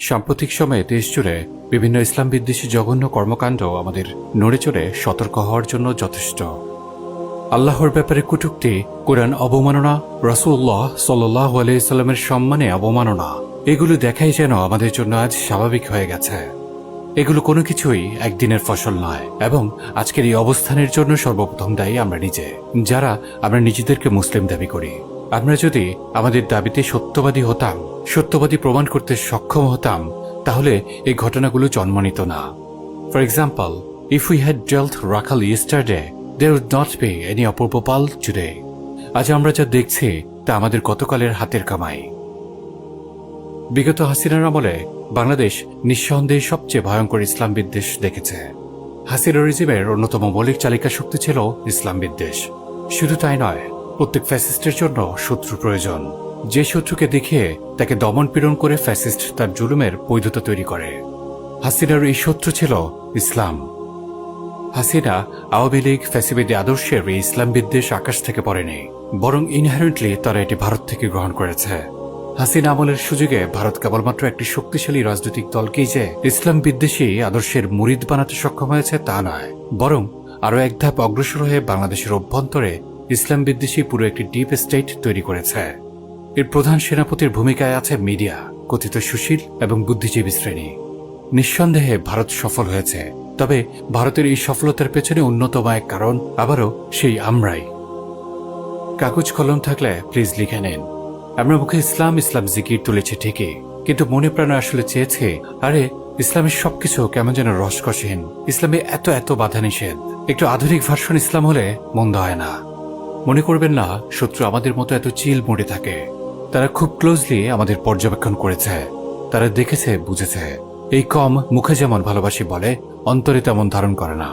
সাম্প্রতিক সময়ে দেশ জুড়ে বিভিন্ন ইসলাম বিদ্বেষী জঘন্য কর্মকাণ্ড আমাদের নড়েচড়ে সতর্ক হওয়ার জন্য যথেষ্ট। আল্লাহর ব্যাপারে কটূক্তি, কোরআন অবমাননা, রাসূলুল্লাহ সাল্লাল্লাহু আলাইহি ওয়াসাল্লামের সম্মানে অবমাননা, এগুলো দেখাই যেন আমাদের জন্য আজ স্বাভাবিক হয়ে গেছে। এগুলো কোনো কিছুই একদিনের ফসল নয়, এবং আজকের এই অবস্থানের জন্য সর্বপ্রথম দায়ী আমরা নিজে, যারা আমরা নিজেদেরকে মুসলিম দাবি করি। আমরা যদি আমাদের দাবিতে সত্যবাদী হতাম, সত্যবাদী প্রমাণ করতে সক্ষম হতাম, তাহলে এই ঘটনাগুলো জন্ম নিত না। For example, if we had dealt Rakhal yesterday, there would not be any Apurba Pal today। আজ আমরা যা দেখছি তা আমাদের গতকালের হাতের কামাই। বিগত হাসিনার আমলে বাংলাদেশ নিঃসন্দেহে সবচেয়ে ভয়ঙ্কর ইসলাম বিদ্বেষ দেখেছে। হাসিনা রেজিমের অন্যতম মৌলিক চালিকা শক্তি ছিল ইসলাম বিদ্বেষ। শুধু তাই নয়, প্রত্যেক ফ্যাসিস্টের জন্য শত্রু প্রয়োজন, যে শত্রুকে দেখিয়ে তাকে দমন পীড়ন করে ফ্যাসিস্ট তার জুলুমের বৈধতা তৈরি করে। হাসিনার এই শত্রু ছিল ইসলাম। হাসিনা আওয়ামী লীগ ফ্যাসিবাদী আদর্শের এই ইসলাম বিদ্বেষ আকাশ থেকে পড়েনি, বরং ইনহারেন্টলি তারা এটি ভারত থেকে গ্রহণ করেছে। হাসিনা আমলের সুযোগে ভারত কেবলমাত্র একটি শক্তিশালী রাজনৈতিক দলকেই যে ইসলাম বিদ্বেষী আদর্শের মুরিদ বানাতে সক্ষম হয়েছে তা নয়, বরং আরও এক ধাপ অগ্রসর হয়ে বাংলাদেশের অভ্যন্তরে ইসলাম বিদ্বেষী পুরো একটি ডিপ স্টেট তৈরি করেছে। এর প্রধান সেনাপতির ভূমিকায় আছে মিডিয়া, কথিত সুশীল এবং বুদ্ধিজীবী শ্রেণী। নিঃসন্দেহে ভারত সফল হয়েছে, তবে ভারতের এই সফলতার পেছনে অন্যতম এক কারণ আবারও সেই আমরাই। কাগজ কলম থাকলে প্লিজ লিখে নিন। আমরা মুখে ইসলাম ইসলাম জিকির তুলেছি ঠিকই, কিন্তু মনে প্রাণে আসলে চেয়েছে, আরে ইসলামের সবকিছু কেমন যেন রসকসহীন, ইসলামে এত এত বাধা নিষেধ, একটু আধুনিক ভার্সন ইসলাম হলে মন্দ হয় না। মনে করবেন না শত্রু আমাদের মতো এত চিল মোডে থাকে। তারা খুব ক্লোজলি আমাদের পর্যবেক্ষণ করেছে, তারা দেখেছে, বুঝেছে। এই কম মুখে যেমন ভালোবাসি বলে, অন্তরে তেমন ধারণ করে না।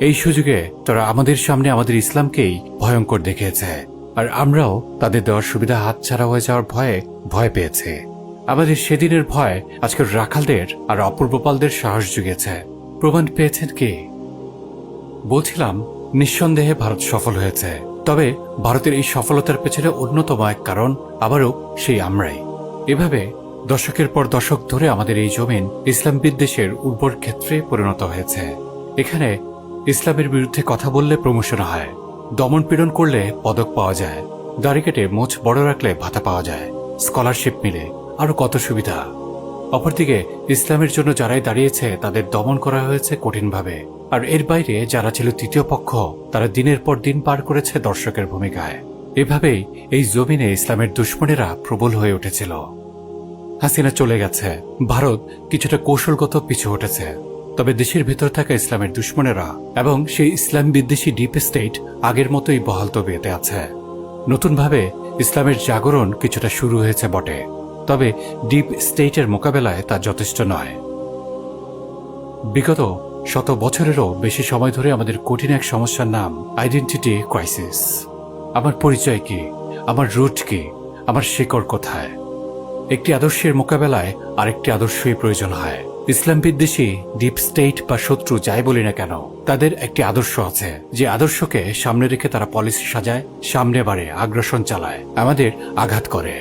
এই সুযোগে তারা আমাদের সামনে আমাদের ইসলামকেই ভয়ঙ্কর দেখিয়েছে, আর আমরাও তাদের দেওয়ার সুবিধা হাতছাড়া হয়ে যাওয়ার ভয়ে ভয় পেয়েছে। আমাদের সেদিনের ভয় আজকের রাখালদের আর অপূর্বপালদের সাহস জুগিয়েছে। প্রমাণ পেয়েছেন কি? বলছিলাম, নিঃসন্দেহে ভারত সফল হয়েছে, তবে ভারতের এই সফলতার পেছনে অন্যতম এক কারণ আবারও সেই আমরাই। এভাবে দশকের পর দশক ধরে আমাদের এই জমিন ইসলাম বিদ্বেষের উর্বর ক্ষেত্রে পরিণত হয়েছে। এখানে ইসলামের বিরুদ্ধে কথা বললে প্রমোশন হয়, দমন পীড়ন করলে পদক পাওয়া যায়, দাড়ি কেটে মোচ বড় রাখলে ভাতা পাওয়া যায়, স্কলারশিপ মিলে, আরো কত সুবিধা। অপরদিকে ইসলামের জন্য যারাই দাঁড়িয়েছে তাদের দমন করা হয়েছে কঠিনভাবে, আর এর বাইরে যারা ছিল তৃতীয় পক্ষ, তারা দিনের পর দিন পার করেছে দর্শকের ভূমিকায়। এভাবেই এই জমিনে ইসলামের দুশ্মনেরা প্রবল হয়ে উঠেছিল। হাসিনা চলে গেছে, ভারত কিছুটা কৌশলগত পিছু হটেছে, তবে দেশের ভেতর থাকা ইসলামের দুশ্মনেরা এবং সেই ইসলাম বিদ্বেষী ডিপ স্টেট আগের মতোই বহাল তবিয়তে আছে। নতুনভাবে ইসলামের জাগরণ কিছুটা শুরু হয়েছে বটে, তবে ডিপ স্টেটের মোকাবেলায় তা যথেষ্ট নয়। বিগত শত বছরেরও বেশি সময় ধরে আমাদের কঠিন এক সমস্যার নাম আইডেন্টিটি ক্রাইসিস। আমার পরিচয় কি? আমার রুট কি? আমার শিকড় কোথায়? একটি আদর্শের মোকাবেলায় আরেকটি আদর্শই প্রয়োজন হয়। ইসলাম বিদ্বেষী ডিপ স্টেট বা শত্রু যাই বলি না কেন, তাদের একটি আদর্শ আছে, যে আদর্শকে সামনে রেখে তারা পলিসি সাজায়, সামনে বাড়ে, আগ্রাসন চালায়, আমাদের আঘাত করে।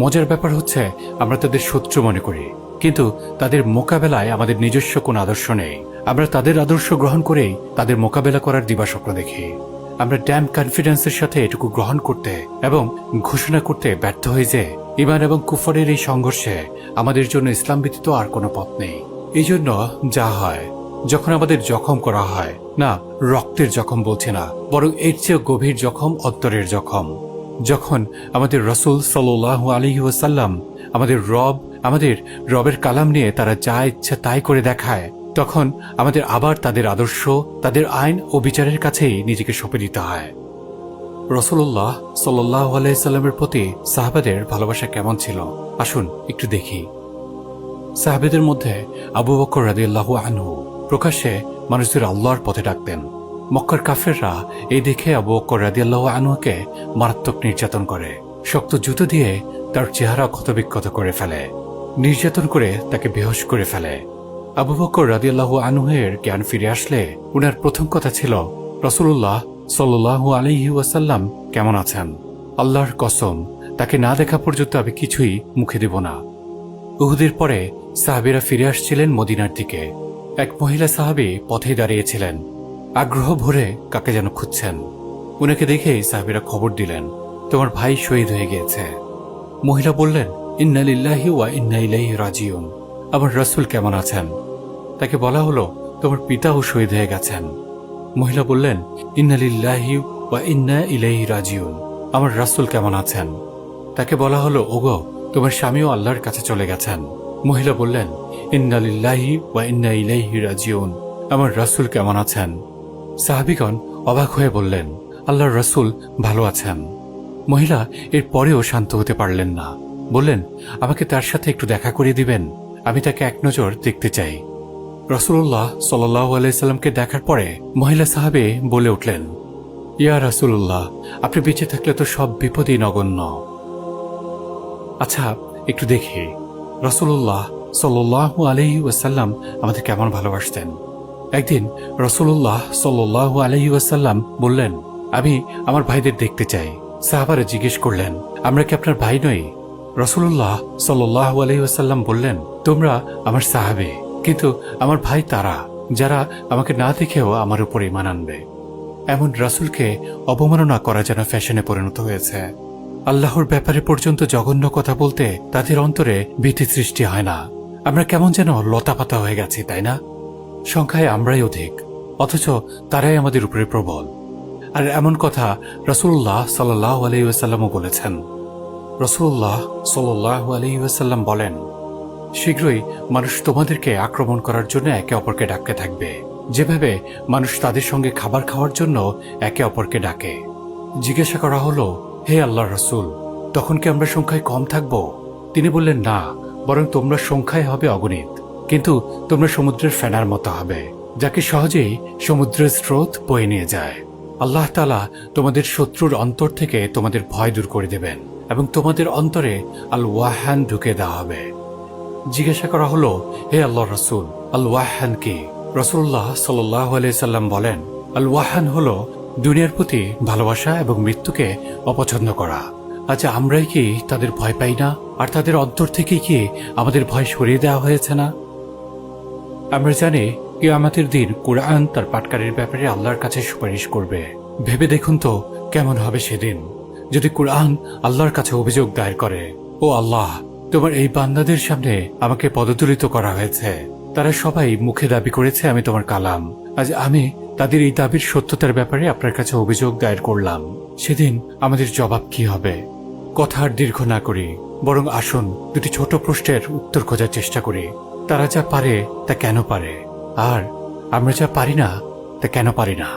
মজার ব্যাপার হচ্ছে, আমরা তাদের শত্রু মনে করি, কিন্তু তাদের মোকাবেলায় আমাদের নিজস্ব কোন আদর্শ নেই। আমরা তাদের আদর্শ গ্রহণ করেই তাদের মোকাবেলা করার দিবাস্বপ্ন দেখি। আমরা ড্যাম কনফিডেন্সের সাথে এটুকু গ্রহণ করতে এবং ঘোষণা করতে ব্যর্থ হই যে ঈমান এবং কুফরের এই সংঘর্ষে আমাদের জন্য ইসলাম ব্যতীত আর কোনো পথ নেই। এই জন্য যা হয়, যখন আমাদের জখম করা হয়, না রক্তের জখম বলছে না, বরং এর চেয়ে গভীর জখম অন্তরের জখম। যখন আমাদের রাসূল সাল্লাল্লাহু আলাইহি ওয়াসাল্লাম, আমাদের রবের কালাম নিয়ে তারা যা ইচ্ছা তাই করে দেখায়, তখন আমাদের আবার তাদের আদর্শ, তাদের আইন ও বিচারের কাছেই নিজেকে সঁপে দিতে হয়। রাসূলুল্লাহ সাল্লাল্লাহু আলাইহি সাল্লামের প্রতি সাহাবাদের ভালোবাসা কেমন ছিল আসুন একটু দেখি। সাহাবাদের মধ্যে আবু বকর রাদিয়াল্লাহু আনহু প্রকাশ্যে মানুষদের আল্লাহর পথে ডাকতেন। মক্কার কাফেররা এই দেখে আবু বকর রাদিয়াল্লাহু আনহুকে মারাত্মক নির্যাতন করে, শক্ত জুতো দিয়ে তার চেহারা ক্ষতবিক্ষত করে ফেলে, নির্যাতন করে তাকে বেহুশ করে ফেলে। আবু বকর রাদিয়াল্লাহু আনহুর জ্ঞান ফিরে আসলে উনার প্রথম কথা ছিল, রাসূলুল্লাহ সাল্লাল্লাহু আলাইহি ওয়াসাল্লাম কেমন আছেন? আল্লাহর কসম, তাকে না দেখা পর্যন্ত আমি কিছুই মুখে দেব না। উহুদের পরে সাহাবীরা ফিরে আসছিলেন মদিনার দিকে। এক মহিলা সাহাবী পথে দাঁড়িয়েছিলেন, আগ্রহ ভরে কাকে যেন খুঁজছেন। উনাকে দেখেই সাহাবীরা খবর দিলেন, তোমার ভাই শহীদ হয়ে গিয়েছে। মহিলা বললেন, ইন্না লিল্লাহি ওয়া ইন্না ইলাইহি রাজিউন। আমার রাসূল কেমন আছেন? তাকে বলা হলো, তোমার পিতাও শহীদ হয়ে গেছেন। মহিলা বললেন, ইন্না লিল্লাহি ওয়া ইন্না ইলাইহি রাজিউন। আমার রাসূল কেমন আছেন? তাকে বলা হলো, ওগো, তোমার স্বামীও আল্লাহর কাছে চলে গেছেন। মহিলা বললেন, ইন্না লিল্লাহি ওয়া ইন্না ইলাইহি রাজিউন। আমার রাসূল কেমন আছেন? সাহাবীগণ অবাক হয়ে বললেন, আল্লাহর রাসূল ভালো আছেন। মহিলা এর পরেও শান্ত হতে পারলেন না। বললেন, আমাকে তার সাথে একটু দেখা করিয়ে দিবেন, আমি তাকে এক নজর দেখতে চাই। রাসূলুল্লাহ সাল্লাল্লাহু আলাইহি সাল্লামকে দেখার পরে মহিলা সাহাবী বলে উঠলেন, ইয়া রাসূলুল্লাহ, আপনি বেঁচে থাকলে তো সব বিপদই নগণ্য। আচ্ছা, একটু দেখি রাসূলুল্লাহ সাল্লাল্লাহু আলাইহি ওয়াসাল্লাম আমাদের কেমন ভালোবাসতেন। একদিন রাসূলুল্লাহ সাল্লাল্লাহু আলাইহি ওয়াসাল্লাম বললেন, আমি আমার ভাইদের দেখতে চাই। সাহাবারা জিজ্ঞেস করলেন, আমরা কি আপনার ভাই নই? রাসূলুল্লাহ সাল্লাল্লাহু আলাইহি ওয়াসাল্লাম বললেন, তোমরা আমার সাহাবী, কিন্তু আমার ভাই তারা যারা আমাকে না দেখেও আমার উপর ঈমান আনবে। এমন রাসূলকে অবমাননা করা যেন ফ্যাশনে পরিণত হয়েছে। আল্লাহর ব্যাপারে পর্যন্ত জঘন্য কথা বলতে তাদের অন্তরে ভীতি সৃষ্টি হয় না। আমরা কেমন যেন লতাপাতা হয়ে গেছি, তাই না? সংখ্যায় আমরাই অধিক, অথচ তারাই আমাদের উপরে প্রবল। আর এমন কথা রাসূলুল্লাহ সাল্লাল্লাহু আলাইহি ওয়াসাল্লামও বলেছেন। রাসূলুল্লাহ সাল্লাল্লাহু আলাইহি ওয়াসাল্লাম বলেন, শীঘ্রই মানুষ তোমাদেরকে আক্রমণ করার জন্য একে অপরকে ডাকতে থাকবে, যেভাবে মানুষ তাদের সঙ্গে খাবার খাওয়ার জন্য একে অপরকে ডাকে। জিজ্ঞাসা করা হলো, হে আল্লাহর রাসূল, তখন কি আমরা সংখ্যায় কম থাকব? তিনি বললেন, না, বরং তোমরা সংখ্যায় হবে অগণিত, কিন্তু তোমরা সমুদ্রের ফেনার মতো হবে, যাকে সহজেই সমুদ্রের স্রোত বয়ে নিয়ে যায়। আল্লাহ তাআলা তোমাদের শত্রুর অন্তর থেকে তোমাদের ভয় দূর করে দেবেন এবং তোমাদের অন্তরে আল ওয়াহান ঢুকে দেওয়া হবে। জিজ্ঞাসা করা হলো, হে আল্লাহর রাসূল, আল ওয়াহান কি? রাসূলুল্লাহ সাল্লাল্লাহু আলাইহি সাল্লাম বলেন, আল ওয়াহান হলো দুনিয়ার প্রতি ভালোবাসা এবং মৃত্যুকে অপছন্দ করা। আচ্ছা, আমরাই কি তাদের ভয় পাই না? আর তাদের অন্তর থেকে কি আমাদের ভয় সরিয়ে দেওয়া হয়েছে না? আমরা জানি কিয়ামতের দিন কুরআন তার পাঠকারীর ব্যাপারে আল্লাহর কাছে সুপারিশ করবে। ভেবে দেখুন তো কেমন হবে সেদিন যদি কুরআন আল্লাহর কাছে অভিযোগ দায়ের করে, ও আল্লাহ, তোমার এই বান্দাদের সামনে আমাকে পদদলিত করা হয়েছে। তারা সবাই মুখে দাবি করেছে আমি তোমার কালাম। আজ আমি তাদের এই দাবির সত্যতার ব্যাপারে আপনার কাছে অভিযোগ দায়ের করলাম। সেদিন আমাদের জবাব কি হবে? কথা আর দীর্ঘ না করি, বরং আসুন দুটি ছোট প্রশ্নের উত্তর খোঁজার চেষ্টা করি। তারা যা পারে তা কেন পারে, আর আমরা যা পারি না তা কেন পারি না?